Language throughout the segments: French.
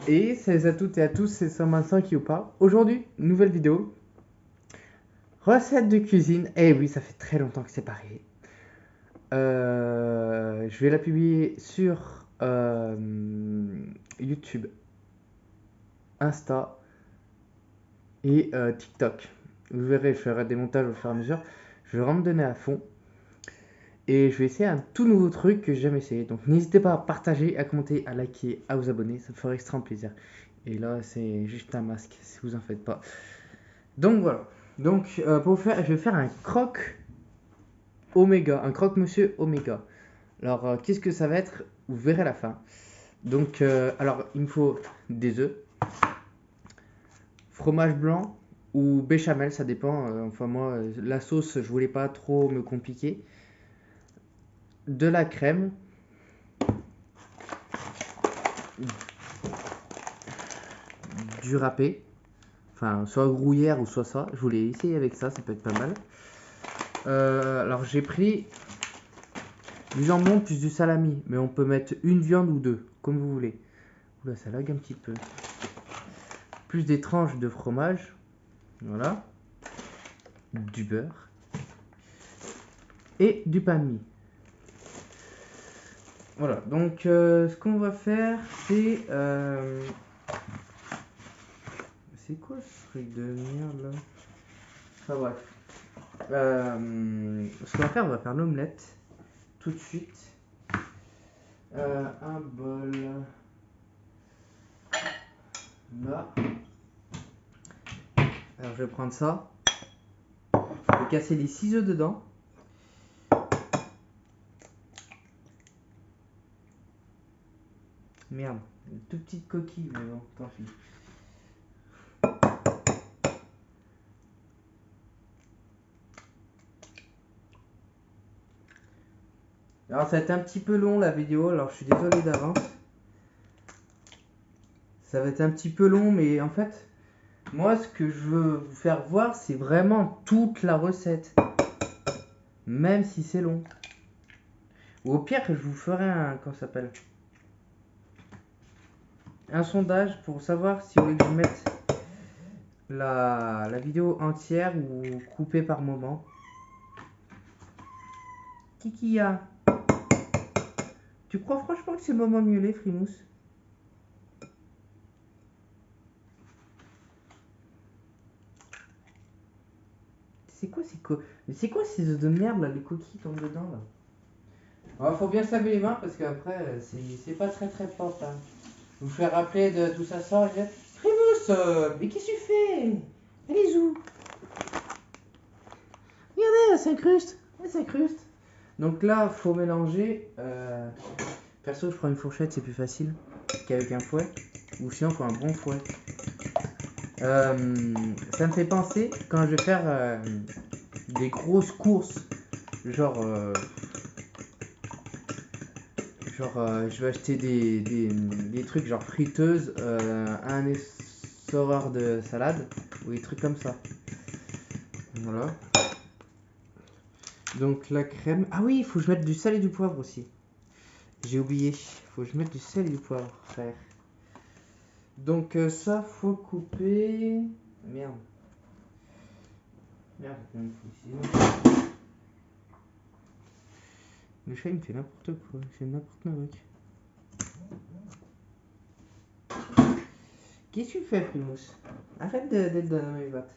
Et salut à toutes et à tous, c'est 125 qui vous parle. Aujourd'hui, nouvelle vidéo, recette de cuisine. Eh oui, ça fait très longtemps que c'est pareil. Je vais la publier sur YouTube, Insta et TikTok. Vous verrez, je ferai des montages au fur et à mesure. Je vais vraiment me donner à fond. Et je vais essayer un tout nouveau truc que j'ai jamais essayé. Donc n'hésitez pas à partager, à commenter, à liker, à vous abonner. Ça me ferait extrêmement plaisir. Et là, c'est juste un masque, si vous en faites pas. Donc voilà. Donc pour faire, je vais faire un croque oméga, un croque-monsieur oméga. Alors qu'est-ce que ça va être? Vous verrez à la fin. Donc alors il me faut des œufs, fromage blanc ou béchamel, ça dépend. Enfin moi, la sauce, je voulais pas trop me compliquer. De la crème, du râpé, enfin soit gruyère ou soit ça. Je voulais essayer avec ça, ça peut être pas mal. Alors j'ai pris du jambon plus du salami, mais on peut mettre une viande ou deux, comme vous voulez. Oula, ça lag un petit peu. Plus des tranches de fromage, voilà, du beurre et du pain de mie. Voilà, donc ce qu'on va faire, c'est... c'est quoi ce truc de merde là? Enfin bref. Ce qu'on va faire, on va faire l'omelette tout de suite. Un bol là. Alors je vais prendre ça. Je vais casser les 6 œufs dedans. Merde, une toute petite coquille, mais bon, tant pis. Alors ça va être un petit peu long la vidéo, alors je suis désolé d'avance. Ça va être un petit peu long, mais en fait, moi ce que je veux vous faire voir, c'est vraiment toute la recette. Même si c'est long. Ou au pire, je vous ferai un, comment ça s'appelle, un sondage pour savoir si vous voulez que je mette la vidéo entière ou coupée par moment. Kikia, tu crois franchement que c'est le moment de miauler, Frimousse? C'est quoi Mais c'est quoi ces œufs de merde là, les coquilles tombent dedans là? Alors, faut bien se laver les mains parce qu'après c'est pas très très propre. Hein. Vous faire rappeler de d'où ça sort. Frimousse, mais qu'est-ce que tu fais? Elle est où? Regardez, elle s'incruste. Elle s'incruste. Donc là, faut mélanger. Perso, je prends une fourchette, c'est plus facile qu'avec un fouet. Ou sinon, il faut un bon fouet. Ça me fait penser quand je vais faire des grosses courses. Genre, je vais acheter des trucs genre friteuse, un essoreur de salade ou des trucs comme ça. Voilà. Donc la crème. Ah oui, il faut que je mette du sel et du poivre aussi. J'ai oublié. Faut que je mette du sel et du poivre, frère. Donc ça, faut couper. Merde. Merde, il faut ici. Le chat, il me fait n'importe quoi. C'est n'importe quoi. Qu'est-ce que tu fais, Primus? Arrête d'être dans mes bottes.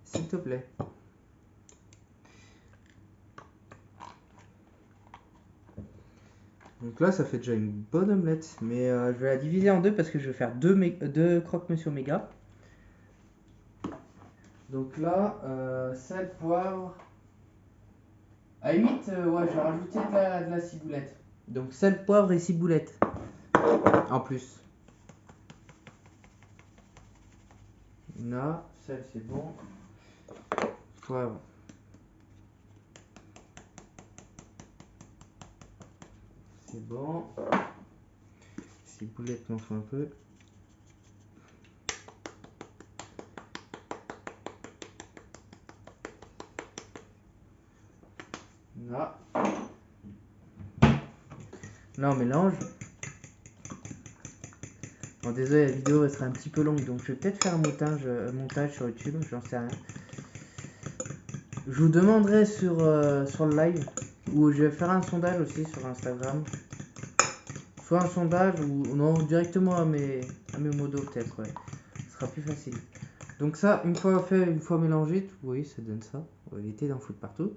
S'il te plaît. Donc là, ça fait déjà une bonne omelette. Mais je vais la diviser en deux parce que je vais faire deux croque-monsieur méga. Donc là, sel, poivre. À la limite, ouais, je vais rajouter de la ciboulette. Donc sel, poivre et ciboulette. En plus. Là, sel, c'est bon. Poivre. C'est bon. Ciboulette, m'en faut un peu. Là. Là, on mélange. Bon, désolé, la vidéo elle sera un petit peu longue, donc je vais peut-être faire un montage sur YouTube, j'en sais rien. Je vous demanderai sur le live, ou je vais faire un sondage aussi sur Instagram. Soit un sondage, ou non, directement à mes modos peut-être, ouais. Ce sera plus facile. Donc ça, une fois fait, une fois mélangé, vous voyez, ça donne ça. On va éviter d'en foutre partout.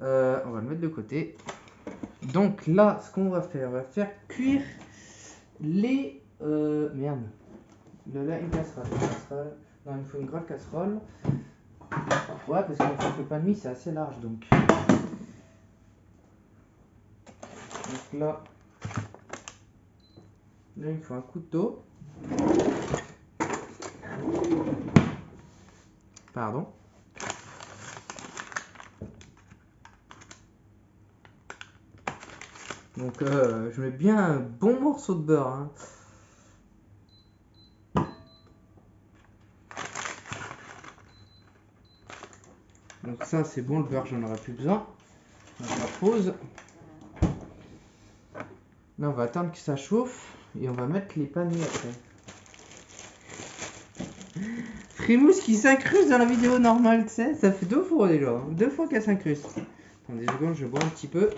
On va le mettre de côté. Donc là, ce qu'on va faire cuire les... merde. Là, une casserole. Non, il me faut une grande casserole. Ouais, parce qu'en fait, le pain de mie, c'est assez large, donc là, il me faut un couteau. Pardon. Donc, je mets bien un bon morceau de beurre, hein. Donc ça, c'est bon, le beurre, j'en aurai plus besoin. On va pause. Là, on va attendre que ça chauffe et on va mettre les paniers après. Frimousse qui s'incruste dans la vidéo normale, tu sais, ça fait 2 fois déjà, hein. 2 fois qu'elle s'incruste. Attendez 2 secondes, je bois un petit peu.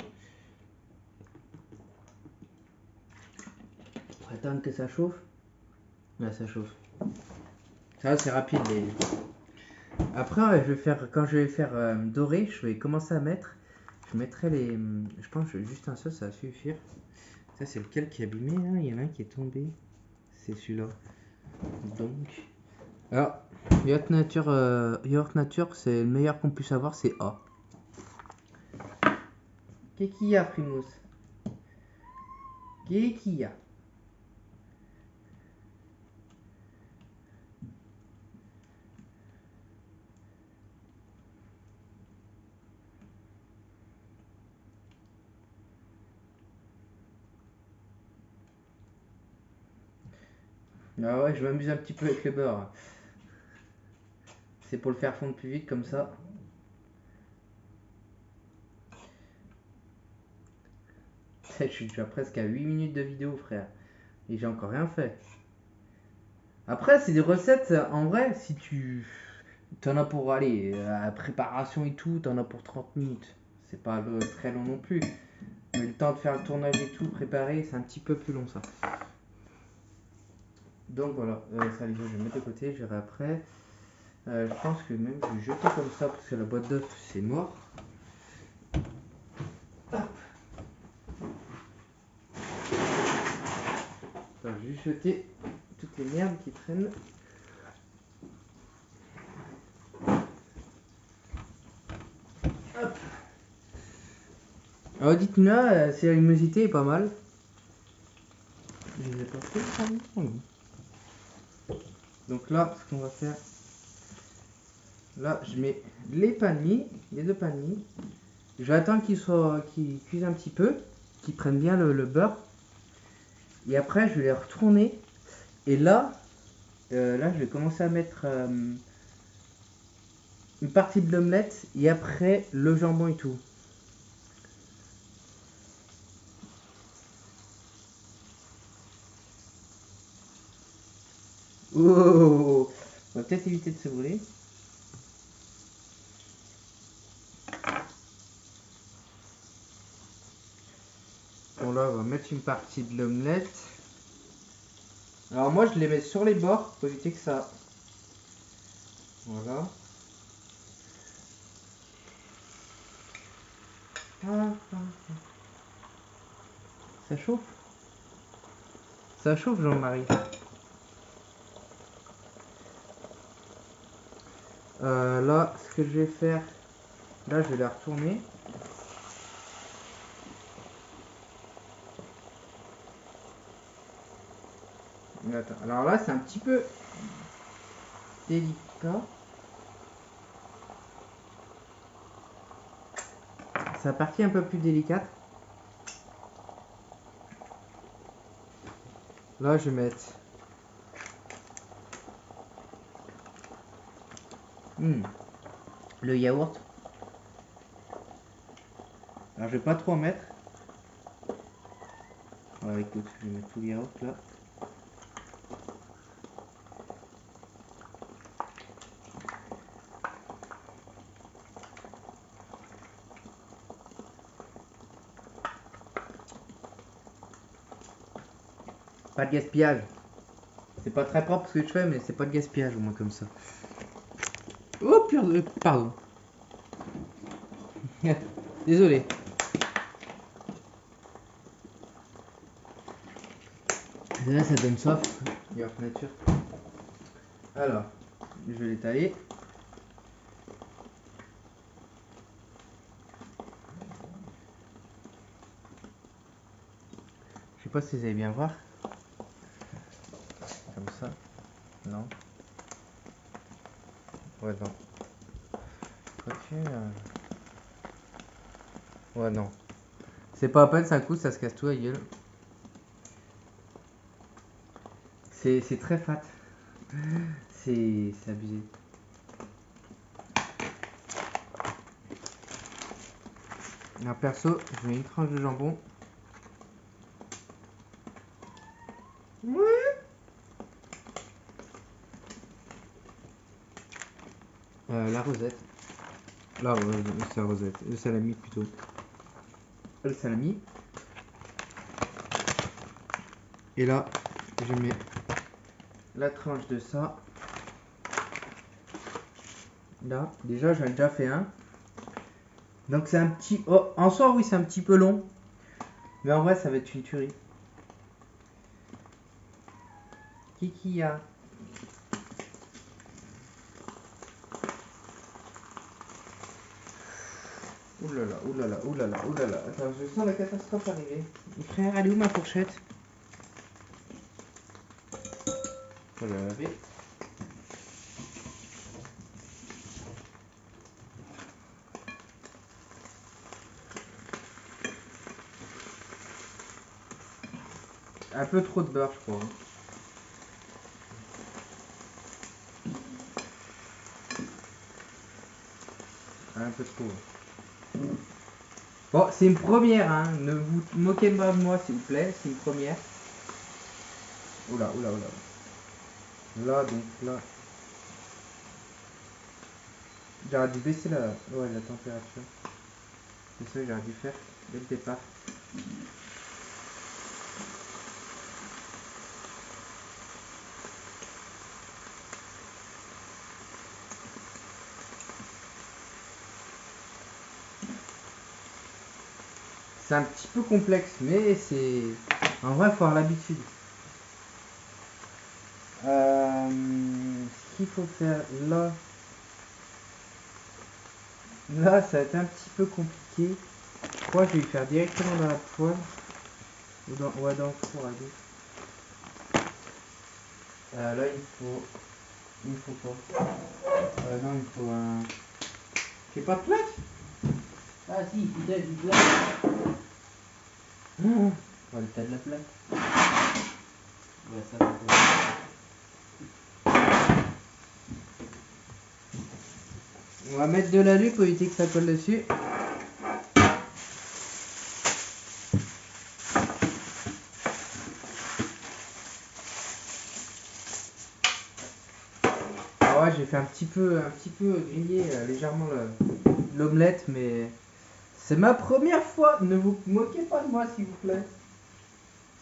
On va attendre que ça chauffe. Là, ça chauffe. Ça, c'est rapide. Après, quand je vais faire dorer, je vais commencer à mettre. Je mettrai les. Je pense que juste un seul, ça va suffire. Ça, c'est lequel qui est abîmé là. Il y en a un qui est tombé. C'est celui-là. Donc. Alors, Yaourt Nature, c'est le meilleur qu'on puisse avoir, c'est A. Qu'est-ce qu'il y a, Primousse? Qu'est-ce qu'il y a? Ah ouais, je m'amuse un petit peu avec le beurre. C'est pour le faire fondre plus vite comme ça. Je suis déjà presque à 8 minutes de vidéo, frère. Et j'ai encore rien fait. Après, c'est des recettes, en vrai, si tu... T'en as pour aller, la préparation et tout, t'en as pour 30 minutes. C'est pas très long non plus. Mais le temps de faire le tournage et tout, préparer, c'est un petit peu plus long ça. Donc voilà, ça les gars, je vais mettre de côté, je verrai après. Je pense que même je vais jeter comme ça parce que la boîte d'œufs c'est mort. Hop. Je vais juste jeter toutes les merdes qui traînent. Hop. Alors dites-moi si la luminosité est pas mal. Je les ai pas fait ça. Donc là, ce qu'on va faire, là je mets les pains de mie, les 2 pains de mie. Je vais attendre qu'ils cuisent un petit peu, qu'ils prennent bien le beurre. Et après, je vais les retourner. Et là, je vais commencer à mettre une partie de l'omelette et après le jambon et tout. Oh, on va peut-être éviter de se brûler. Bon là, on va mettre une partie de l'omelette. Alors moi, je les mets sur les bords pour éviter que ça... Voilà. Ça chauffe? Ça chauffe, Jean-Marie. Là, ce que je vais faire... Là, je vais la retourner. Attends. Alors là, c'est un petit peu délicat. C'est la partie un peu plus délicate. Là, je vais mettre... le yaourt. Alors, je vais pas trop en mettre. Voilà, écoute, je vais mettre tout le yaourt là. Pas de gaspillage. C'est pas très propre ce que je fais, mais c'est pas de gaspillage au moins comme ça. Oh purée, pardon. Désolé. Là ça donne soif. Meilleure nature. Alors, je vais l'étaler. Je sais pas si vous allez bien voir. Comme ça. Non. Ouais, non. Quoique. Ouais, non. C'est pas à peine, ça coûte, ça se casse tout la gueule. C'est très fat. C'est abusé. Alors perso, je mets une tranche de jambon. La rosette. Là, ouais, c'est la rosette. Le salami plutôt. Le salami. Et là, je mets la tranche de ça. Là, déjà, j'en ai déjà fait un. Donc c'est un petit... Oh, en soi, oui, c'est un petit peu long. Mais en vrai, ça va être une tuerie. Kiki a. Oulala, oulala, oulala, oulala. Attends, je sens la catastrophe arriver. Frère, elle est où ma fourchette? Je vais la laver. Un peu trop de beurre, je crois. Un peu trop. Bon, c'est une première, hein. Ne vous moquez pas de moi, s'il vous plaît. C'est une première. Oula, oula, oula. Là, donc là. J'aurais dû baisser la température. C'est ça que j'aurais dû faire dès le départ. C'est un petit peu complexe, mais c'est... En vrai, il faut avoir l'habitude. Ce qu'il faut faire là... Là, ça va être un petit peu compliqué. Je crois que je vais le faire directement dans la poêle. Ou dans, ouais, dans le four à gauche. Là, il faut... Il faut quoi? Non, il faut un... J'ai pas de plaque? Ah si, peut-être du plaque. Oh, le tas de la plaque. Ouais, ça va pas. On va mettre de l'alu pour éviter que ça colle dessus. Ah ouais, j'ai fait un petit peu griller légèrement l'omelette, mais c'est ma première fois. Ne vous moquez pas de moi, s'il vous plaît.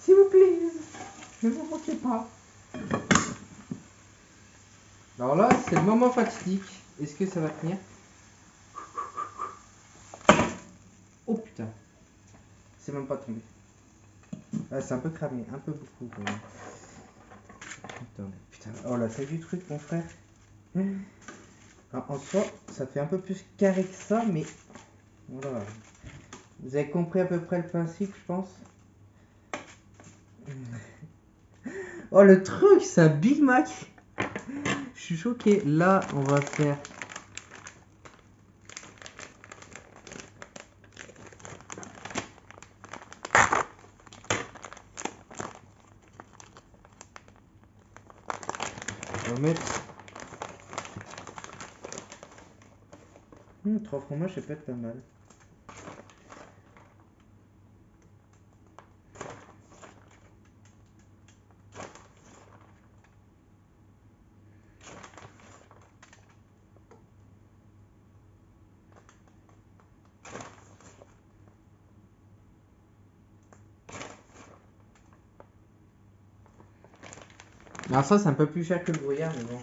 S'il vous plaît, ne vous moquez pas. Alors là, c'est le moment fatidique. Est-ce que ça va tenir? Oh putain, c'est même pas tombé. Ah, c'est un peu cramé, un peu beaucoup quand même. Putain, oh la taille du truc, mon frère. Alors, en soi, ça fait un peu plus carré que ça, mais voilà. Vous avez compris à peu près le principe, je pense. Oh, le truc, c'est un Big Mac. Je suis choqué. Là, on va faire... On va mettre... 3 fromages, ça peut être pas mal. Alors ça, c'est un peu plus cher que le brouillard, mais bon,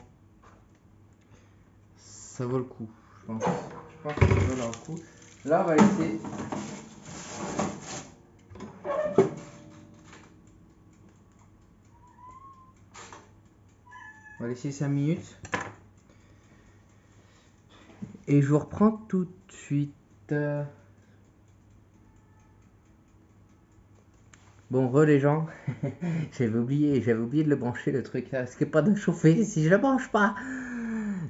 ça vaut le coup, je pense. Je pense que ça vaut le coup. Là, on va laisser. On va laisser 5 minutes. Et je vous reprends tout de suite. Bon, les gens, j'avais oublié de le brancher le truc là, parce qu'il n'y a pas de chauffer si je le branche pas.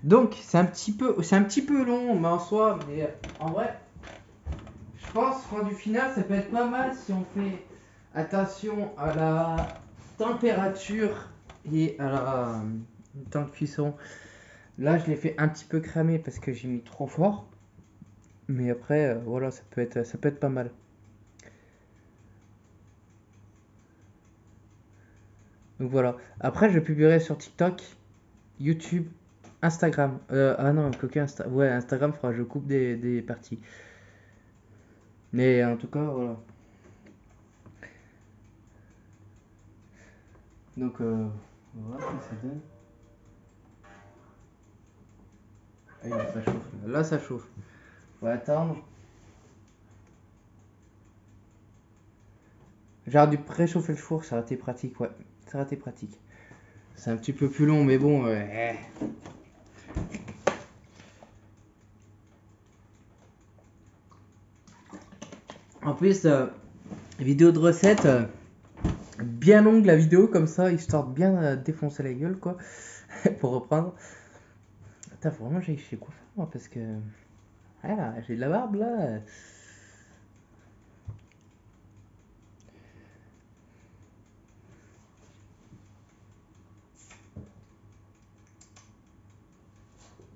Donc c'est un petit peu long, mais en soi, mais en vrai, je pense rendu final, ça peut être pas mal si on fait attention à la température et à la temps de cuisson. Là, je l'ai fait un petit peu cramer parce que j'ai mis trop fort, mais après, voilà, ça peut être pas mal. Donc voilà. Après, je publierai sur TikTok, YouTube, Instagram. Ah non, ouais, Instagram fera, je coupe des parties. Mais en tout cas, voilà. Donc, voilà ce que ça donne. Ah, ça chauffe. Là, ça chauffe. Faut attendre. J'ai dû préchauffer le four, ça aurait été pratique, ouais. Ça aurait été pratique. C'est un petit peu plus long, mais bon. En plus, vidéo de recette, bien longue la vidéo, comme ça, histoire de bien défoncer la gueule, quoi. Pour reprendre. Attends, faut vraiment que j'aille chez le coiffeur, moi, parce que. Ah, j'ai de la barbe là.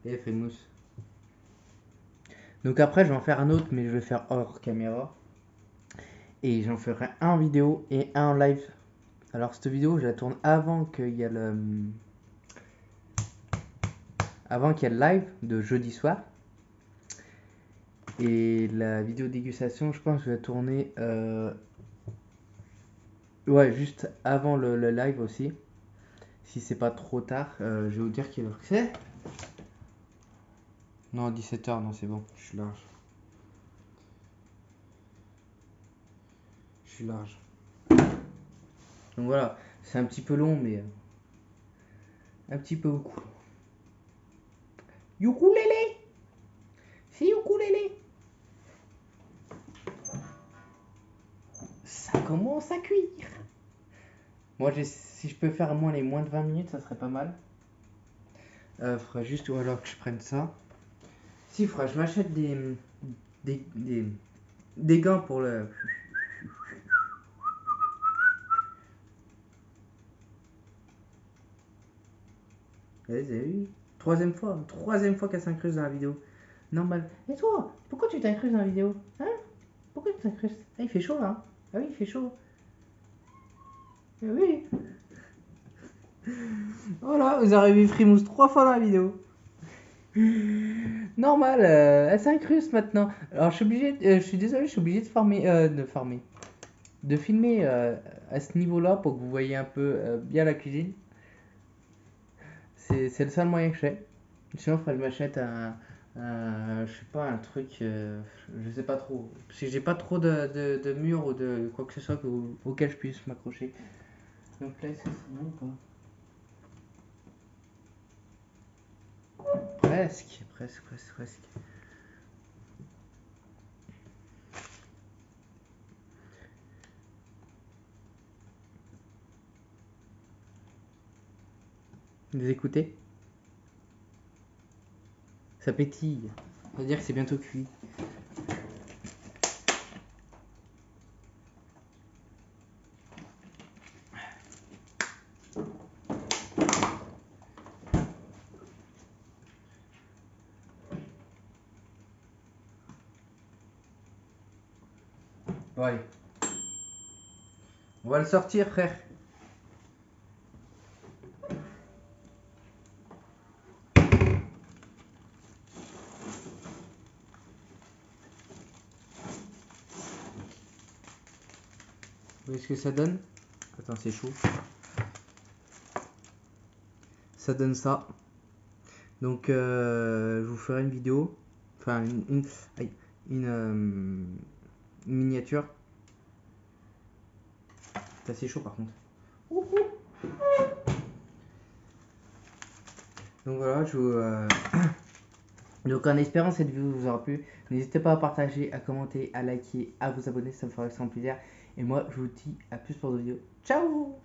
Et fait mousse. Donc après, je vais en faire un autre, mais je vais faire hors caméra. Et j'en ferai un en vidéo et un en live. Alors cette vidéo, je la tourne avant qu'il y ait le live de jeudi soir. Et la vidéo dégustation, je pense que je vais la tourner ouais, juste avant le live aussi. Si c'est pas trop tard, je vais vous dire quelle heure que c'est. Non, 17h, non, c'est bon, je suis large. Je suis large. Donc voilà, c'est un petit peu long, mais un petit peu beaucoup. Ukulélé! C'est ukulélé! Ça commence à cuire. Moi, si je peux faire les moins de 20 minutes, ça serait pas mal. Faudrait juste, ou alors que je prenne ça. Si, faudrait que je m'achète des, des, des gants pour le. Vous avez vu? Troisième fois qu'elle s'incruste dans la vidéo. Normal. Et toi, pourquoi tu t'incrustes dans la vidéo? Hein? Pourquoi tu t'incrustes? Ah, il fait chaud là. Ah oui, il fait chaud. Ah oui. Voilà, vous avez vu Frimousse 3 fois dans la vidéo. Normal, elle s'incruste maintenant. Alors je suis désolé, je suis obligé de filmer à ce niveau-là pour que vous voyez un peu bien la cuisine. C'est le seul moyen que j'ai. Sinon, il faudrait que je m'achète je sais pas, un truc, je sais pas trop. Parce que j'ai pas trop de murs ou de quoi que ce soit auquel je puisse m'accrocher. Donc là, est-ce que c'est bon ou pas? Presque, presque, presque, presque. Vous écoutez? Ça pétille. Ça veut dire que c'est bientôt cuit. Bon, allez. On va le sortir, frère. Vous voyez ce que ça donne? Attends, c'est chaud. ça donne ça. Donc je vous ferai une vidéo, enfin une miniature. C'est assez chaud par contre. Donc voilà, donc en espérant cette vidéo vous aura plu, n'hésitez pas à partager, à commenter, à liker, à vous abonner, ça me fera extrêmement plaisir. Et moi je vous dis à plus pour d'autres vidéos. Ciao!